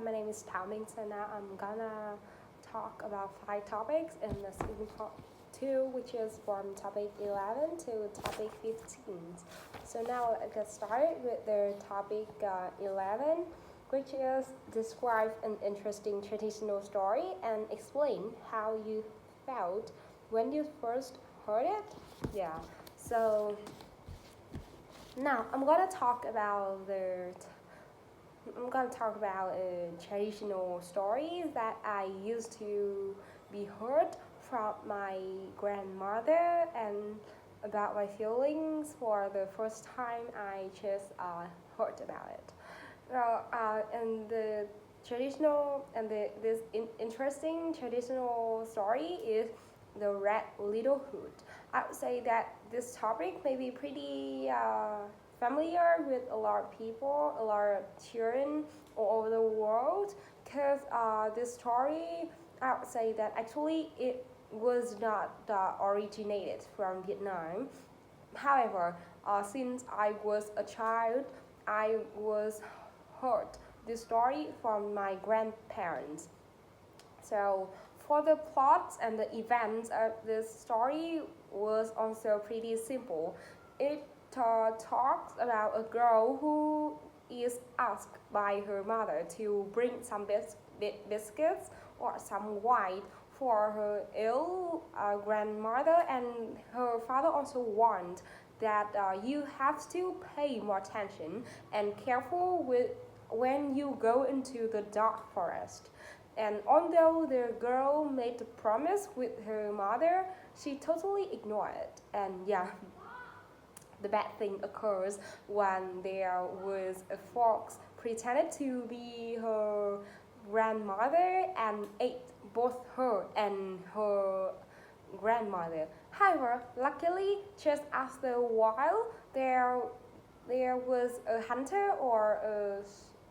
my name is Thảo Minh, so now I'm gonna talk about 5 topics in the season part 2, which is from topic 11 to topic 15. So now let's get started with the topic 11, which is describe an interesting traditional story and explain how you felt when you first heard it. Yeah, so now I'm gonna talk about traditional stories that I used to be heard from my grandmother and about my feelings for the first time I just heard about it. And the traditional and interesting traditional story is the Red Little Hood. I would say that this topic may be pretty familiar with a lot of people, a lot of children all over the world, because this story, I would say that actually it was not originated from Vietnam. However, since I was a child, I was heard this story from my grandparents. So for the plots and the events of this story was also pretty simple. It talks about a girl who is asked by her mother to bring some biscuits or some wine for her ill grandmother, and her father also warned that you have to pay more attention and careful with when you go into the dark forest. And although the girl made a promise with her mother, she totally ignored it. And yeah, the bad thing occurs when there was a fox pretended to be her grandmother and ate both her and her grandmother. However, luckily, just after a while, there was a hunter or a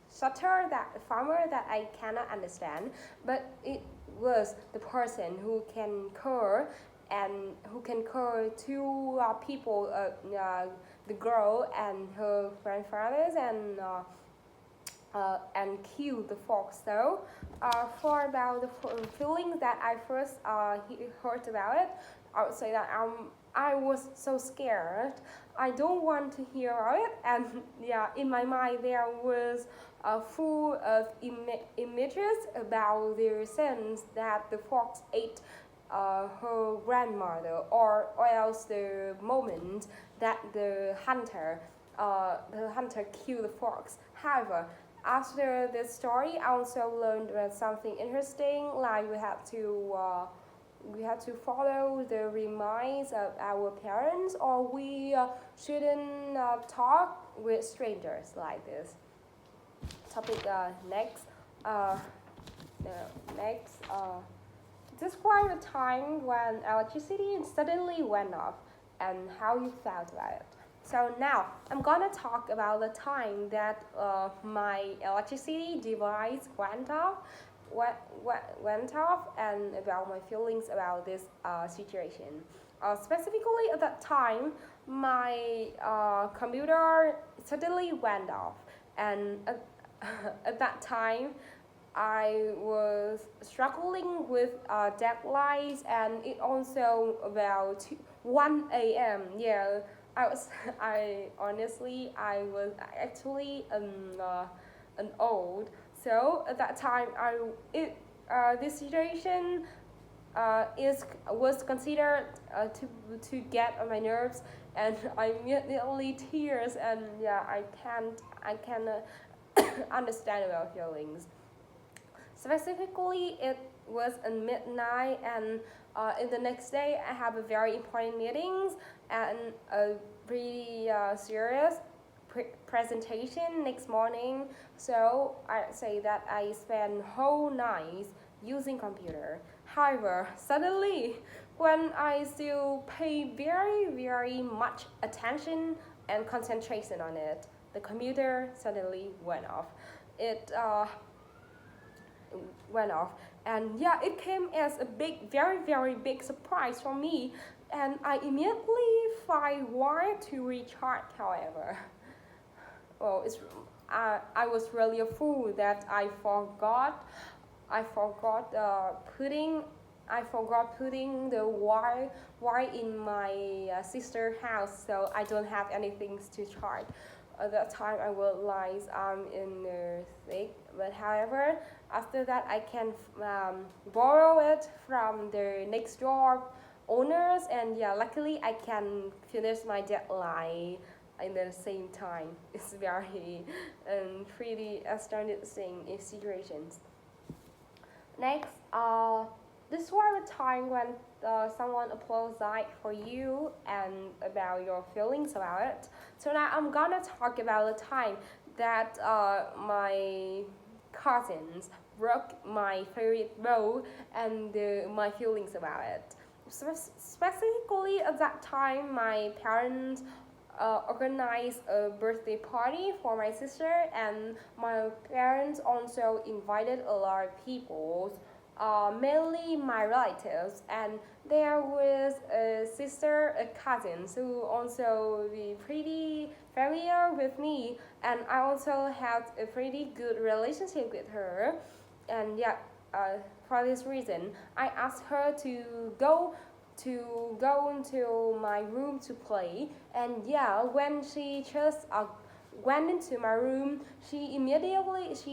sutter, that farmer that I cannot understand, but it was the person who can cure two people, the girl and her grandfathers, and kill the fox. So, for about the feelings that I first heard about it, I would say that I was so scared. I don't want to hear about it, and yeah, in my mind there was full of images about the sense that the fox ate her grandmother, or else the moment that the hunter killed the fox. However, after this story, I also learned something interesting, like we have to follow the reminds of our parents, or we shouldn't talk with strangers like this. Topic next. Uh, next. Describe a time when electricity suddenly went off and how you felt about it. So now I'm gonna talk about the time that my electricity device went off, and about my feelings about this situation. Specifically at that time, my computer suddenly went off, and at that time, I was struggling with deadlines, and it also about 1 a.m. Yeah, I was actually an old. So at that time, this situation was considered to get on my nerves, and I immediately tears, and yeah, I can understand about feelings. Specifically, it was at midnight, and in the next day, I have a very important meetings and a pretty serious presentation next morning. So I say that I spent whole night using computer. However, suddenly, when I still pay very, very much attention and concentration on it, the computer suddenly went off. It went off, and yeah, it came as a big, very, very big surprise for me, and I immediately find why to recharge. However, well, I was really a fool that I forgot putting the wire in my sister's house, so I don't have anything to charge. At that time, I realized I'm in the sick. But however, after that, I can borrow it from the next door owners, and yeah, luckily I can finish my deadline in the same time. It's very pretty astonishing situations. Next, this was a time when someone apologized for you and about your feelings about it. So now I'm gonna talk about the time that my cousins broke my favorite bow and my feelings about it. Specifically at that time, my parents organized a birthday party for my sister, and my parents also invited a lot of people, mainly my relatives, and there was a sister, a cousin, who also be pretty familiar with me, and I also had a pretty good relationship with her, and yeah, for this reason, I asked her to go into my room to play. And yeah, when she just went into my room, she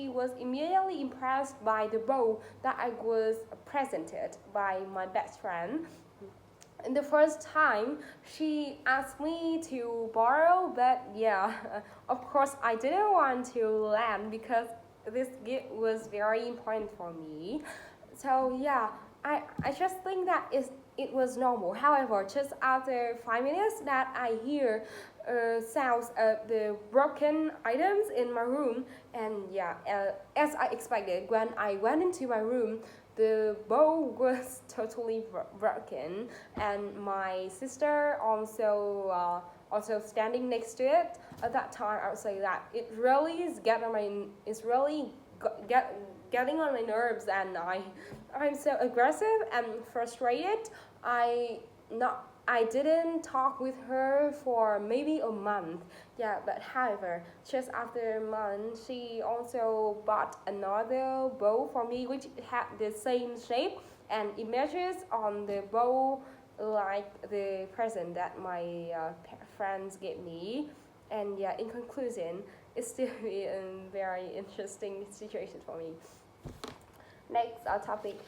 was immediately impressed by the bow that I was presented by my best friend. And the first time she asked me to borrow, but yeah, of course I didn't want to lend because this gift was very important for me. So yeah, I just think that it was normal. However, just after 5 minutes that I hear sounds of the broken items in my room, and yeah, as I expected, when I went into my room, the bowl was totally broken, and my sister also standing next to it. At that time, I would say that it's really getting on my nerves, and I'm so aggressive and frustrated. I didn't talk with her for maybe a month. Yeah, but however, just after a month, she also bought another bowl for me, which had the same shape and images on the bowl like the present that my friends gave me. And yeah, in conclusion, it's still a very interesting situation for me. Next, topic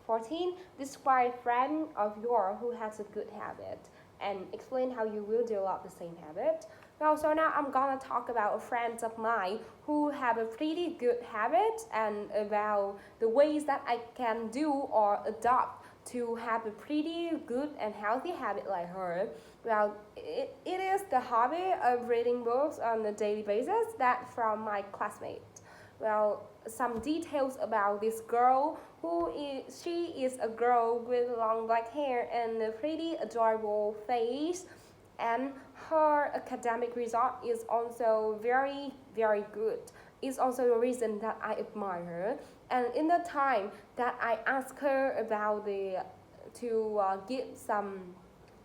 14. Describe a friend of yours who has a good habit and explain how you will develop the same habit. Well, so now I'm gonna talk about a friend of mine who have a pretty good habit and about the ways that I can do or adopt to have a pretty good and healthy habit like her. Well, it is the hobby of reading books on a daily basis that from my classmates. Well, some details about this girl she is a girl with long black hair and a pretty adorable face, and her academic result is also very very good. It's also the reason that I admire her. And in the time that I asked her about the to give some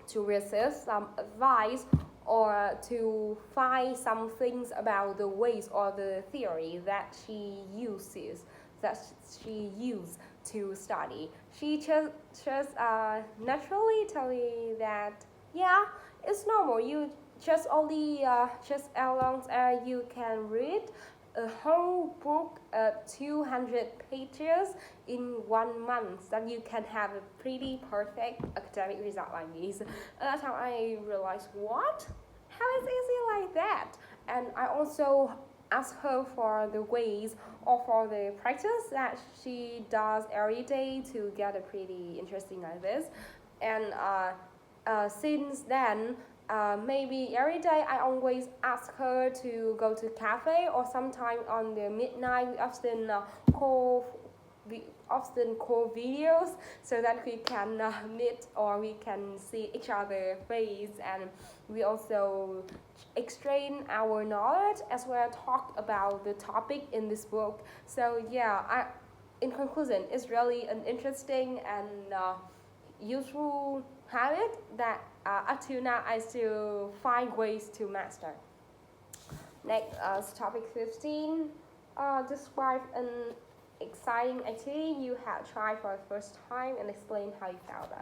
to receive some advice or to find some things about the ways or the theory that she used to study. She just naturally tell me that yeah, it's normal. You just only just as long as you can read a whole book of 200 pages in 1 month, then you can have a pretty perfect academic result like this. And that's how I realized, what? How is it easy like that? And I also asked her for the ways or for the practice that she does every day to get a pretty interesting like this. And since then, maybe every day I always ask her to go to cafe, or sometime on the midnight we often call videos so that we can meet or we can see each other face, and we also exchange our knowledge as well as talk about the topic in this book. So yeah, in conclusion, it's really an interesting and useful habit that up to now I still find ways to master. Next, topic 15. Describe an exciting activity you have tried for the first time and explain how you felt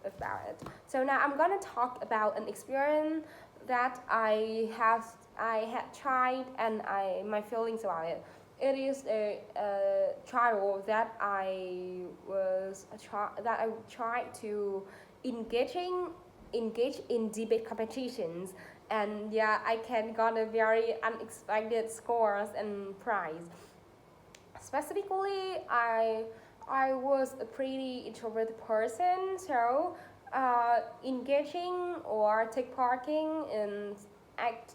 about it. So now I'm gonna talk about an experience that I had tried and my feelings about it. It is a trial that I tried to engage in debate competitions, and yeah, I can got a very unexpected scores and prize. Specifically, I was a pretty introverted person, so engaging or take parting act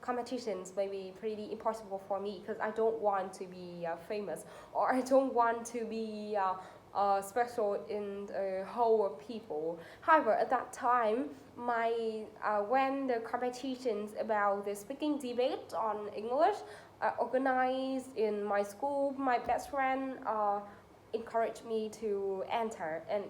competitions may be pretty impossible for me because I don't want to be famous, or I don't want to be special in the whole of people. However, at that time, my when the competitions about the speaking debate on English organized in my school, my best friend encouraged me to enter. And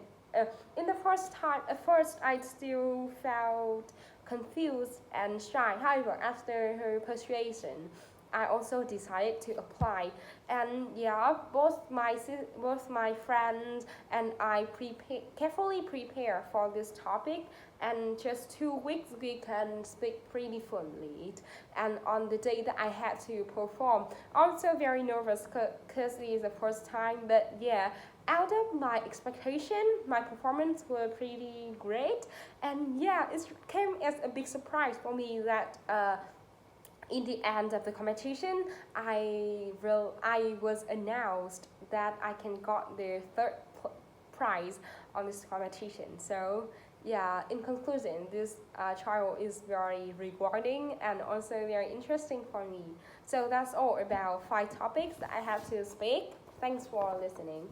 in the first time, at first, I still felt confused and shy. However, after her persuasion, I also decided to apply. And yeah, both my friends and I carefully prepare for this topic. And just 2 weeks we can speak pretty fluently. And on the day that I had to perform, also very nervous because it is the first time. But yeah, out of my expectation, my performance were pretty great. And yeah, it came as a big surprise for me that in the end of the competition, I was announced that I can got the third prize on this competition. So yeah, in conclusion, this trial is very rewarding and also very interesting for me. So that's all about 5 topics that I have to speak. Thanks for listening.